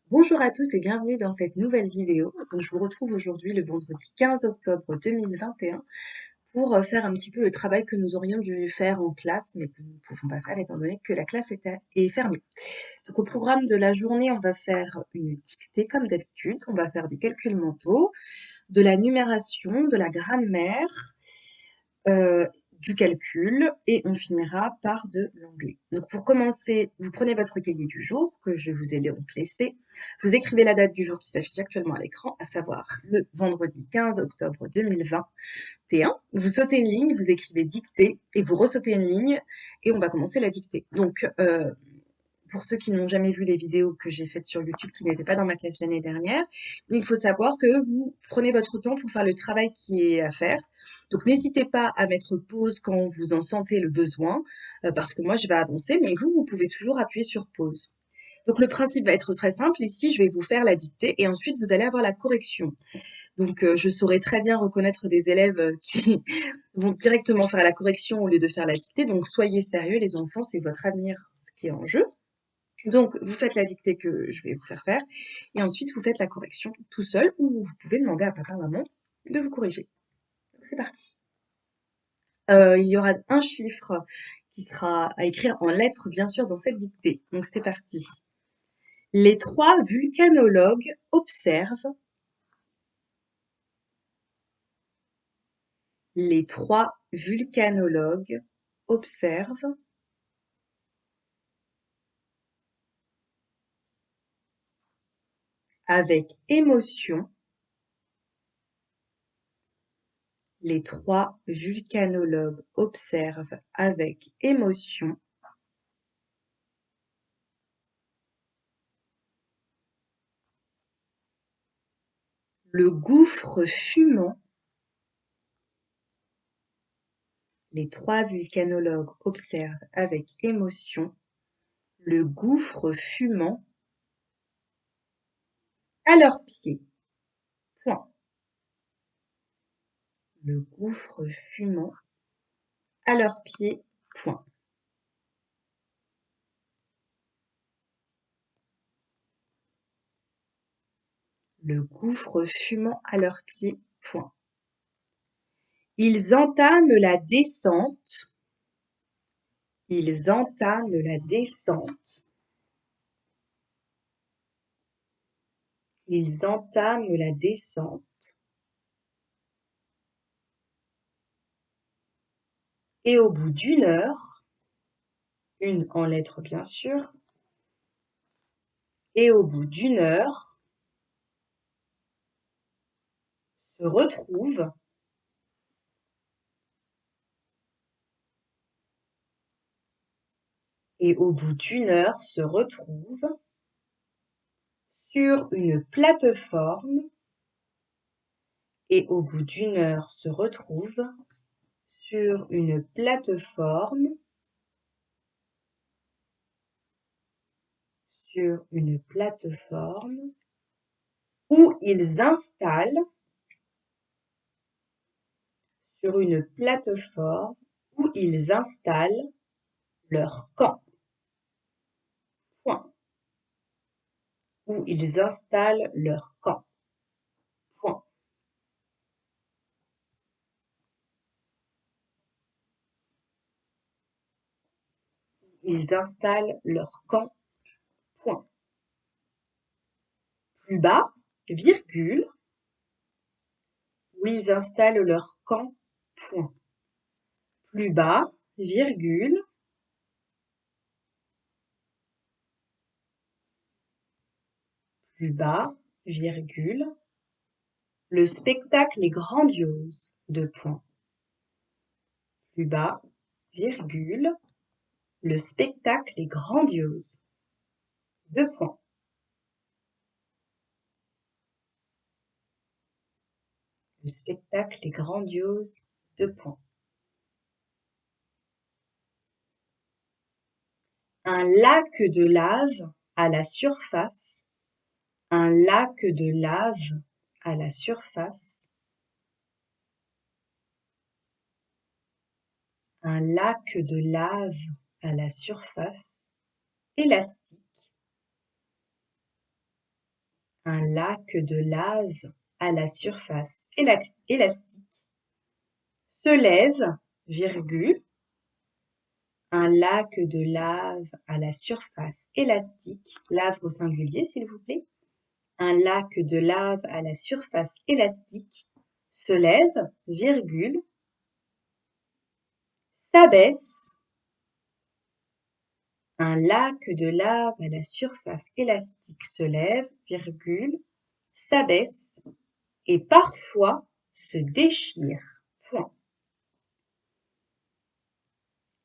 Bonjour à tous et bienvenue dans cette nouvelle vidéo. Donc, je vous retrouve aujourd'hui le vendredi 15 octobre 2021 pour faire un petit peu le travail que nous aurions dû faire en classe, mais que nous ne pouvons pas faire étant donné que la classe est fermée. Donc, au programme de la journée, on va faire une dictée comme d'habitude. On va faire des calculs mentaux, de la numération, de la grammaire, euh, du calcul et on finira par de l'anglais. Donc pour commencer, vous prenez votre cahier du jour que je vous ai donc laissé. Vous écrivez la date du jour qui s'affiche actuellement à l'écran, à savoir le vendredi 15 octobre 2021. Vous sautez une ligne, vous écrivez dictée et vous ressautez une ligne et on va commencer la dictée. Donc pour ceux qui n'ont jamais vu les vidéos que j'ai faites sur YouTube, qui n'étaient pas dans ma classe l'année dernière, il faut savoir que vous prenez votre temps pour faire le travail qui est à faire. Donc n'hésitez pas à mettre pause quand vous en sentez le besoin, parce que moi je vais avancer, mais vous pouvez toujours appuyer sur pause. Donc le principe va être très simple. Ici, je vais vous faire la dictée et ensuite vous allez avoir la correction. Donc je saurai très bien reconnaître des élèves qui vont directement faire la correction au lieu de faire la dictée. Donc soyez sérieux les enfants, c'est votre avenir ce qui est en jeu. Donc, vous faites la dictée que je vais vous faire faire, et ensuite vous faites la correction tout seul, ou vous pouvez demander à papa, maman de vous corriger. C'est parti. Il y aura un chiffre qui sera à écrire en lettres, bien sûr, dans cette dictée. Donc, c'est parti. Les trois vulcanologues observent. Les trois vulcanologues observent avec émotion. Les trois vulcanologues observent avec émotion le gouffre fumant. Les trois vulcanologues observent avec émotion le gouffre fumant à leurs pieds. Point. Le gouffre fumant à leurs pieds. Point. Le gouffre fumant à leurs pieds. Point. Ils entament la descente. Ils entament la descente. Ils entament la descente. Et au bout d'une heure, une en lettres bien sûr, et au bout d'une heure, se retrouvent et au bout d'une heure se retrouvent sur une plateforme et au bout d'une heure se retrouvent sur une plateforme où ils installent sur une plateforme où ils installent leur camp. Point. Où ils installent leur camp. Point. Ils installent leur camp. Point. Plus bas, virgule, où ils installent leur camp. Point. Plus bas, virgule, plus bas, virgule, le spectacle est grandiose. Deux points. Plus bas, virgule, le spectacle est grandiose. Deux points. Le spectacle est grandiose. Deux points. Un lac de lave à la surface. Un lac de lave à la surface. Un lac de lave à la surface. Élastique. Un lac de lave à la surface élastique se lève, virgule, un lac de lave à la surface élastique, lave au singulier s'il vous plaît, un lac de lave à la surface élastique se lève, virgule, s'abaisse, un lac de lave à la surface élastique se lève, virgule, s'abaisse et parfois se déchire, point.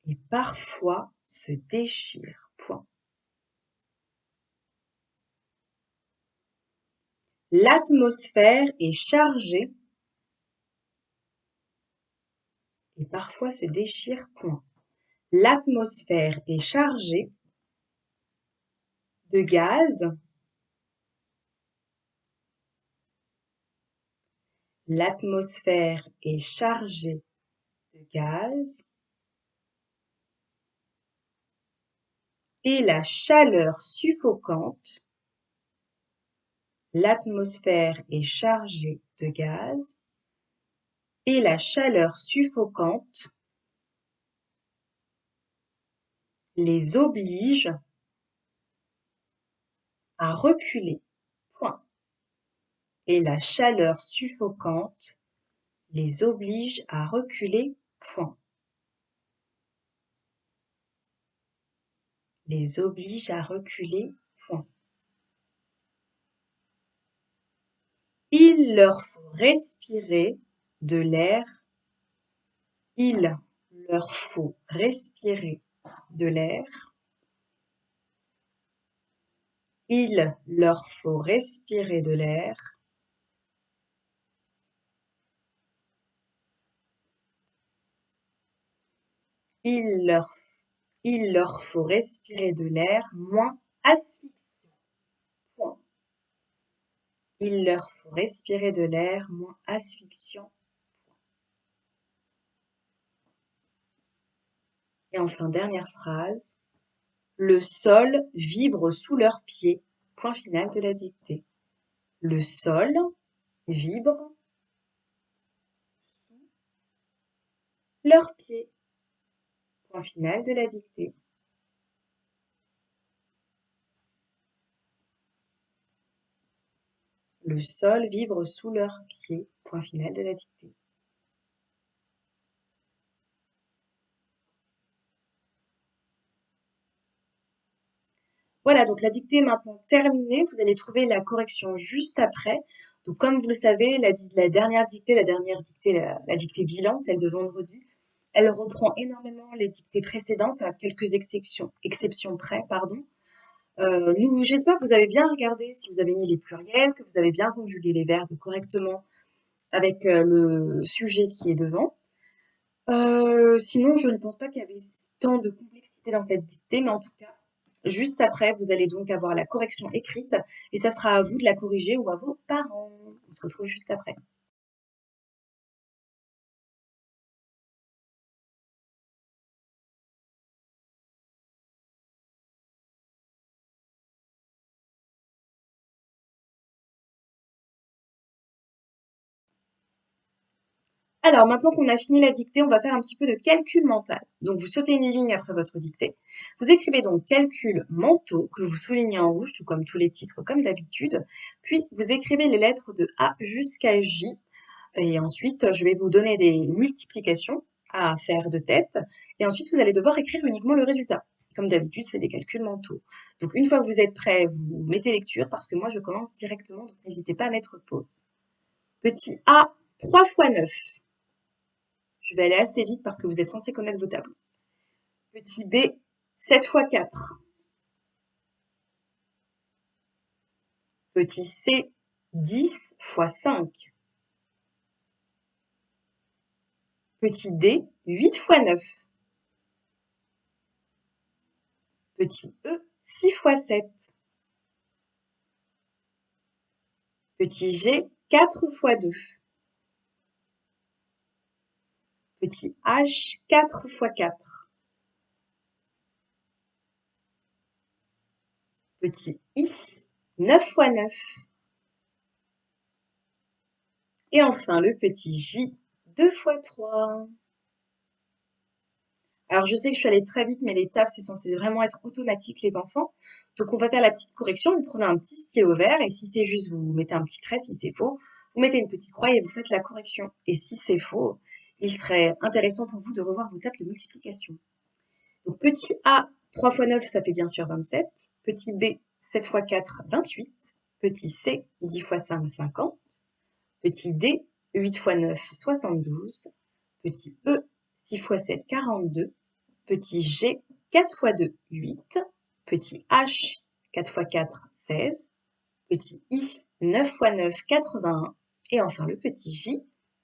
Et parfois se déchire, point. L'atmosphère est chargée et parfois se déchire, point. L'atmosphère est chargée de gaz. L'atmosphère est chargée de gaz et la chaleur suffocante. L'atmosphère est chargée de gaz et la chaleur suffocante les oblige à reculer, point. Et la chaleur suffocante les oblige à reculer, point. Les oblige à reculer, point. Il leur faut respirer de l'air. Il leur faut respirer de l'air. Il leur faut respirer de l'air. Il leur faut respirer de l'air moins asphyxiant. Point. Il leur faut respirer de l'air moins asphyxiant. Et enfin, dernière phrase. Le sol vibre sous leurs pieds. Point final de la dictée. Le sol vibre sous leurs pieds. Point final de la dictée. Le sol vibre sous leurs pieds. Point final de la dictée. Voilà, donc la dictée est maintenant terminée. Vous allez trouver la correction juste après. Donc comme vous le savez, la dernière dictée, la dictée bilan, celle de vendredi, elle reprend énormément les dictées précédentes à quelques exceptions près, pardon. J'espère que vous avez bien regardé, si vous avez mis les pluriels, que vous avez bien conjugué les verbes correctement avec le sujet qui est devant. Sinon, je ne pense pas qu'il y avait tant de complexité dans cette dictée, mais en tout cas, juste après, vous allez donc avoir la correction écrite et ça sera à vous de la corriger ou à vos parents. On se retrouve juste après. Alors, maintenant qu'on a fini la dictée, on va faire un petit peu de calcul mental. Donc, vous sautez une ligne après votre dictée. Vous écrivez donc calcul mentaux que vous soulignez en rouge, tout comme tous les titres, comme d'habitude. Puis, vous écrivez les lettres de A jusqu'à J. Et ensuite, je vais vous donner des multiplications à faire de tête. Et ensuite, vous allez devoir écrire uniquement le résultat. Comme d'habitude, c'est des calculs mentaux. Donc, une fois que vous êtes prêts, vous mettez lecture parce que moi, je commence directement. Donc, n'hésitez pas à mettre pause. Petit A, 3 fois 9. Je vais aller assez vite parce que vous êtes censé connaître vos tableaux. Petit B, 7 fois 4. Petit C, 10 fois 5. Petit D, 8 fois 9. Petit E, 6 fois 7. Petit G, 4 fois 2. Petit H, 4 fois 4. Petit I, 9 fois 9. Et enfin, le petit J, 2 fois 3. Alors, je sais que je suis allée très vite, mais l'étape, c'est censé vraiment être automatique, les enfants. Donc, on va faire la petite correction. Vous prenez un petit stylo vert et si c'est juste, vous mettez un petit trait. Si c'est faux, vous mettez une petite croix et vous faites la correction. Et si c'est faux, il serait intéressant pour vous de revoir vos tables de multiplication. Donc, petit A, 3 fois 9, ça fait bien sûr 27. Petit B, 7 fois 4, 28. Petit C, 10 fois 5, 50. Petit D, 8 fois 9, 72. Petit E, 6 fois 7, 42. Petit G, 4 fois 2, 8. Petit H, 4 fois 4, 16. Petit I, 9 fois 9, 81. Et enfin le petit J,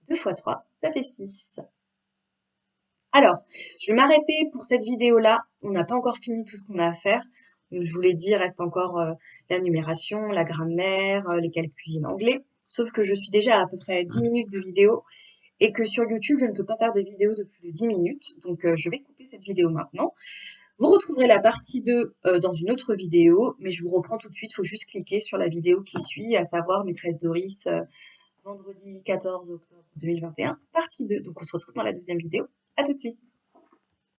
2 fois 3, ça fait 6. Alors, je vais m'arrêter pour cette vidéo-là. On n'a pas encore fini tout ce qu'on a à faire. Donc, je vous l'ai dit, il reste encore la numération, la grammaire, les calculs en anglais. Sauf que je suis déjà à peu près 10 minutes de vidéo et que sur YouTube, je ne peux pas faire des vidéos de plus de 10 minutes. Donc, je vais couper cette vidéo maintenant. Vous retrouverez la partie 2 dans une autre vidéo, mais je vous reprends tout de suite. Il faut juste cliquer sur la vidéo qui suit, à savoir Maîtresse Doris, vendredi 14 octobre 2021, partie 2. Donc, on se retrouve dans la deuxième vidéo. À tout de suite.